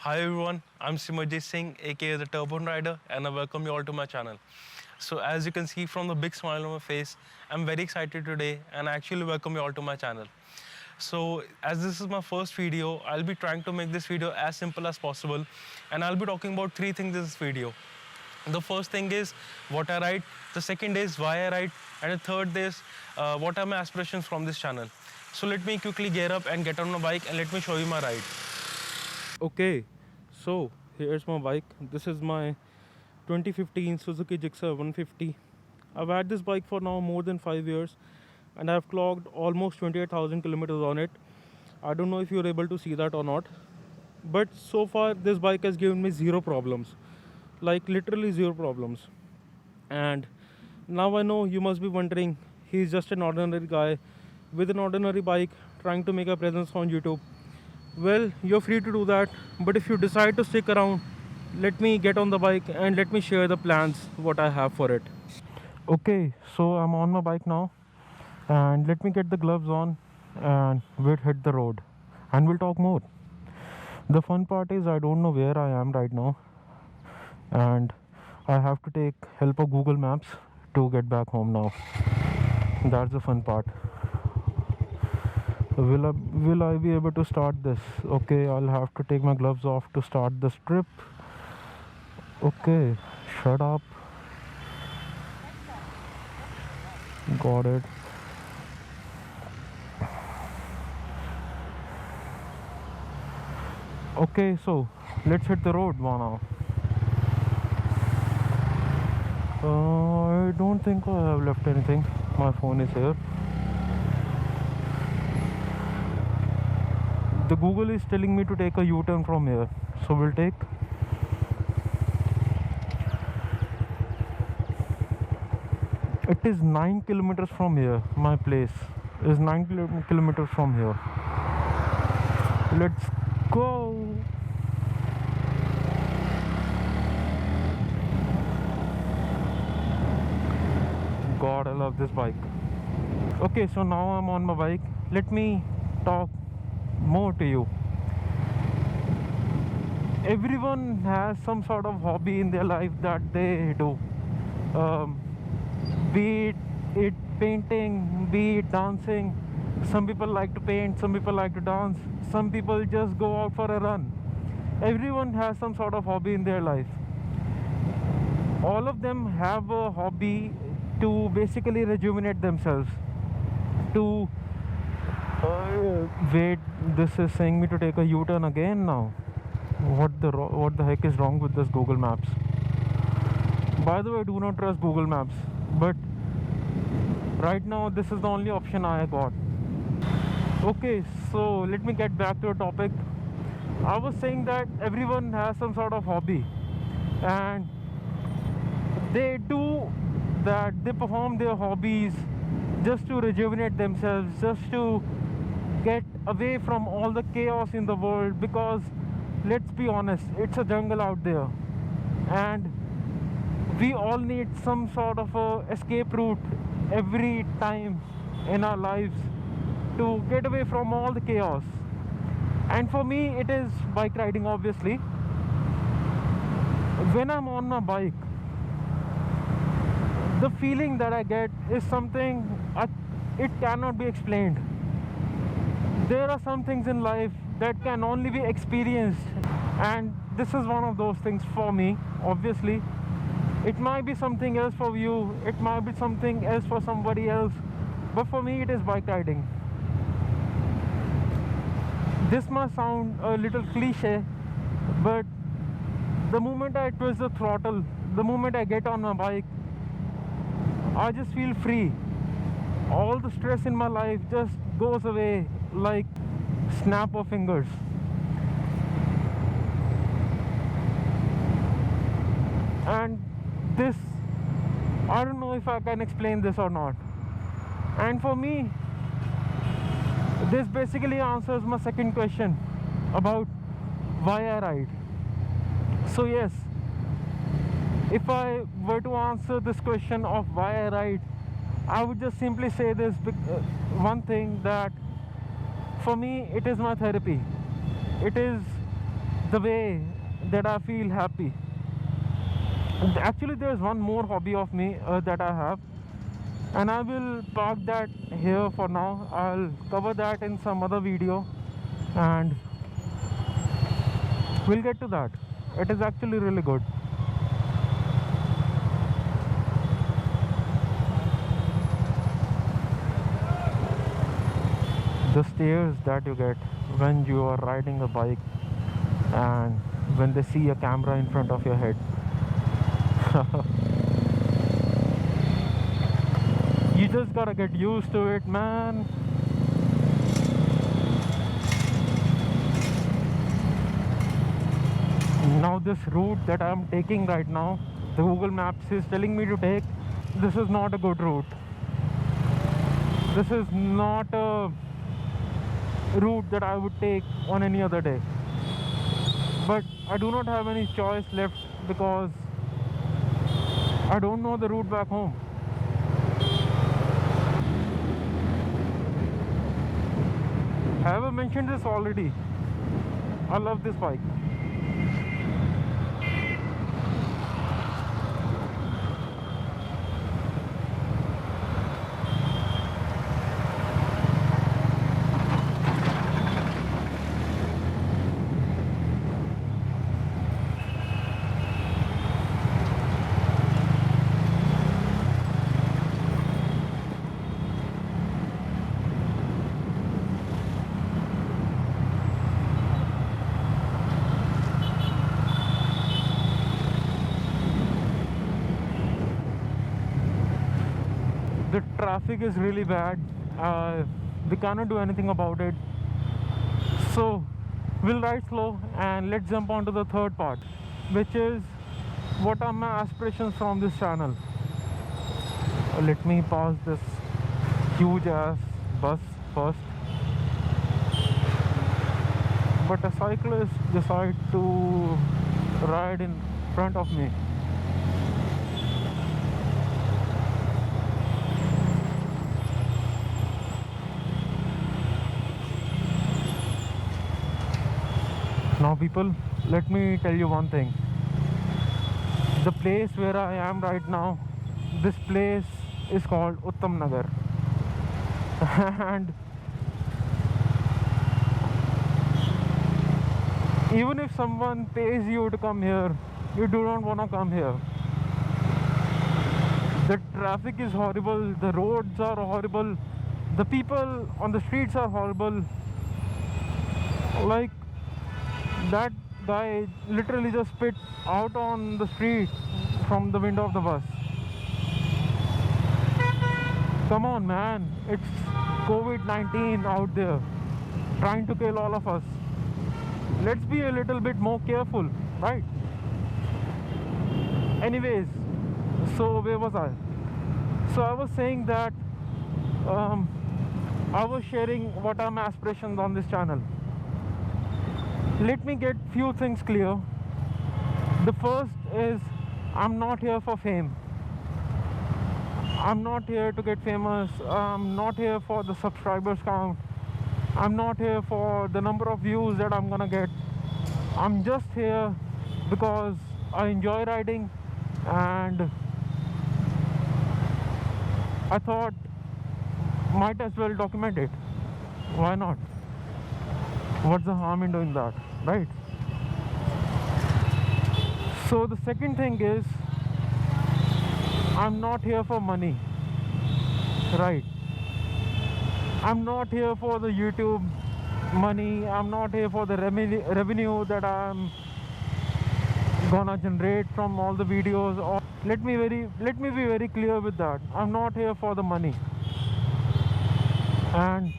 Hi everyone, I'm Simarjit Singh, aka the Turbo Rider, and I welcome you all to my channel. So as you can see from the big smile on my face, I'm very excited today and I actually welcome you all to my channel. So as this is my first video, I'll be trying to make this video as simple as possible, and I'll be talking about three things in this video. The first thing is what I write, the second is why I write, and the third is what are my aspirations from this channel. So let me quickly gear up and get on my bike and let me show you my ride. Okay, so here's my bike. This is my 2015 Suzuki Gixxer 150. I've had this bike for now more than 5 years and I've clocked almost 28,000 kilometers on it. I don't know if you're able to see that or not, but so far this bike has given me zero problems, like literally zero problems. And now I know you must be wondering, he's just an ordinary guy with an ordinary bike trying to make a presence on YouTube. Well, you're free to do that, but if you decide to stick around, let me get on the bike and let me share the plans what I have for it. Okay, so I'm on my bike now, and let me get the gloves on and we'll hit the road and we'll talk more. The fun part is I don't know where I am right now, and I have to take help of Google Maps to get back home now. That's the fun part. Will I be able to start this? Okay, I'll have to take my gloves off to start this trip. Okay, shut up. Got it. Okay, so let's hit the road now. I don't think I have left anything. My phone is here. The Google is telling me to take a U-turn from here, so we'll take. It is 9 kilometers from here. My place is 9 kilometers from here. Let's go. God, I love this bike. Okay, so now I'm on my bike. Let me talk more to you. Everyone has some sort of hobby in their life that they do. Be it painting, be it dancing. Some people like to paint, some people like to dance, some people just go out for a run. Everyone has some sort of hobby in their life. All of them have a hobby to basically rejuvenate themselves. To wait, this is saying me to take a U-turn again now. What the heck is wrong with this Google Maps? By the way, do not trust Google Maps, but right now this is the only option I got. Okay, so let me get back to the topic. I was saying that everyone has some sort of hobby, and they do that. They perform their hobbies just to rejuvenate themselves, just to get away from all the chaos in the world, because let's be honest, it's a jungle out there and we all need some sort of a escape route every time in our lives to get away from all the chaos. And for me it is bike riding. Obviously, when I'm on my bike, the feeling that I get is something it cannot be explained. There are some things in life that can only be experienced, and this is one of those things for me. Obviously, it might be something else for you, it might be something else for somebody else, but for me it is bike riding. This must sound a little cliche, but the moment I twist the throttle, the moment I get on my bike, I just feel free. All the stress in my life just goes away like snap of fingers. And this, I don't know if I can explain this or not. And for me, this basically answers my second question about why I ride. So yes, if I were to answer this question of why I ride, I would just simply say this one thing, that for me it is my therapy. It is the way that I feel happy. Actually, there's one more hobby of me that I have, and I will park that here for now. I'll cover that in some other video, and we'll get to that. It is actually really good. The stares that you get when you are riding a bike and when they see a camera in front of your head. You just gotta get used to it, man. Now this route that I'm taking right now, the Google Maps is telling me to take, this is not a good route. This is not a route that I would take on any other day. But I do not have any choice left because I don't know the route back home. Have I mentioned this already? I love this bike. The traffic is really bad. We cannot do anything about it. So we'll ride slow and let's jump on to the third part, which is what are my aspirations from this channel. Let me pass this huge ass bus first. But a cyclist decided to ride in front of me. Now people, let me tell you one thing. The place where I am right now, this place is called Uttam Nagar. And even if someone pays you to come here, you do not want to come here. The traffic is horrible, the roads are horrible, the people on the streets are horrible. Like, that guy literally just spit out on the street from the window of the bus. Come on, man, it's COVID-19 out there trying to kill all of us. Let's be a little bit more careful, right? Anyways, so where was I? So I was saying that I was sharing what are my aspirations on this channel. Let me get few things clear. The first is, I'm not here for fame. I'm not here to get famous. I'm not here for the subscribers count. I'm not here for the number of views that I'm gonna get. I'm just here because I enjoy riding, and I thought might as well document it. Why not? What's the harm in doing that, right? So the second thing is, I'm not here for money, right? I'm not here for the YouTube money. I'm not here for the revenue that I'm gonna generate from all the videos. Or let me be very clear with that. I'm not here for the money. And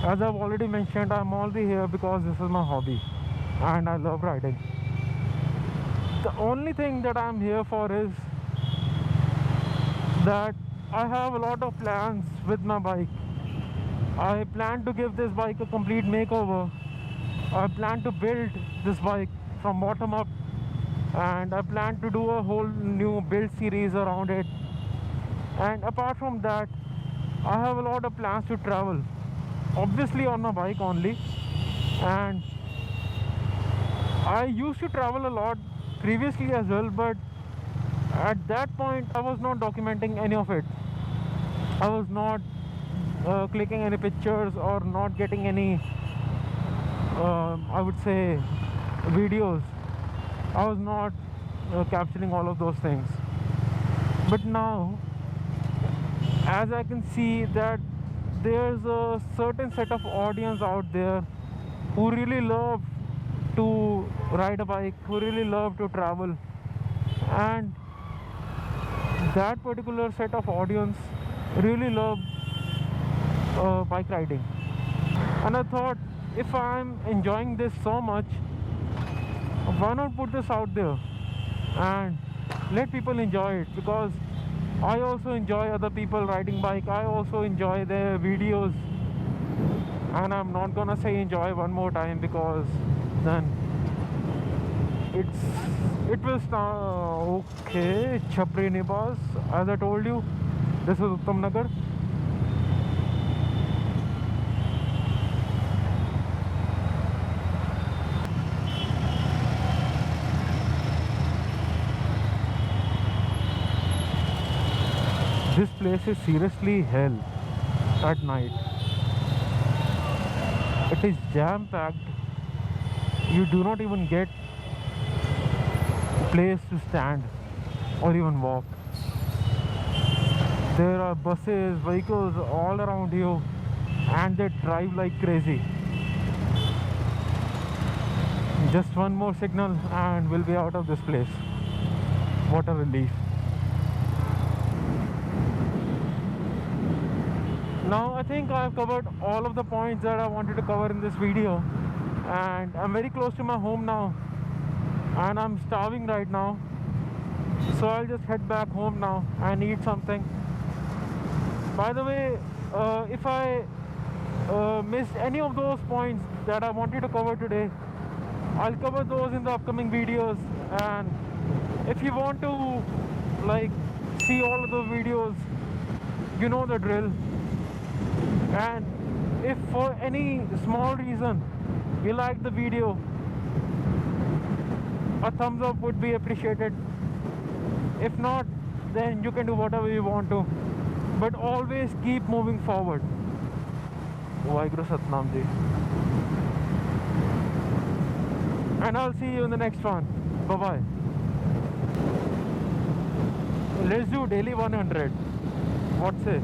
as I've already mentioned, I'm only here because this is my hobby and I love riding. The only thing that I'm here for is that I have a lot of plans with my bike. I plan to give this bike a complete makeover. I plan to build this bike from bottom up, and I plan to do a whole new build series around it. And apart from that, I have a lot of plans to travel, obviously on my bike only, and I used to travel a lot previously as well, but at that point I was not documenting any of it. I was not clicking any pictures or not getting any I would say videos. I was not capturing all of those things. But now, as I can see that there's a certain set of audience out there who really love to ride a bike, who really love to travel, and that particular set of audience really love bike riding. And I thought, if I'm enjoying this so much, why not put this out there and let people enjoy it? Because I also enjoy other people riding bike. I also enjoy their videos, and I'm not gonna say enjoy one more time, because then it will start. Okay, Chapri Nibas, as I told you, this is Uttam Nagar. This place is seriously hell at night. It is jam packed. You do not even get a place to stand or even walk. There are buses, vehicles all around you, and they drive like crazy. Just one more signal and we'll be out of this place. What a relief. Now I think I've covered all of the points that I wanted to cover in this video, and I'm very close to my home now, and I'm starving right now, so I'll just head back home now and eat something. By the way, if I missed any of those points that I wanted to cover today, I'll cover those in the upcoming videos. And if you want to like see all of those videos, you know the drill. And if for any small reason you like the video, a thumbs up would be appreciated. If not, then you can do whatever you want to, but always keep moving forward. Vaheguru Satnam Ji. And I'll see you in the next one. Bye bye. Let's do daily 100. What say?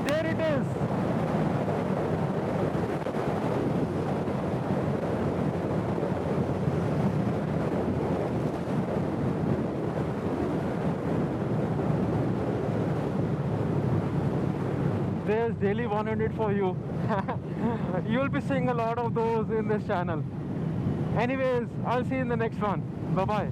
There it is. There's daily 100 for you. You'll be seeing a lot of those in this channel. Anyways, I'll see you in the next one. Bye bye.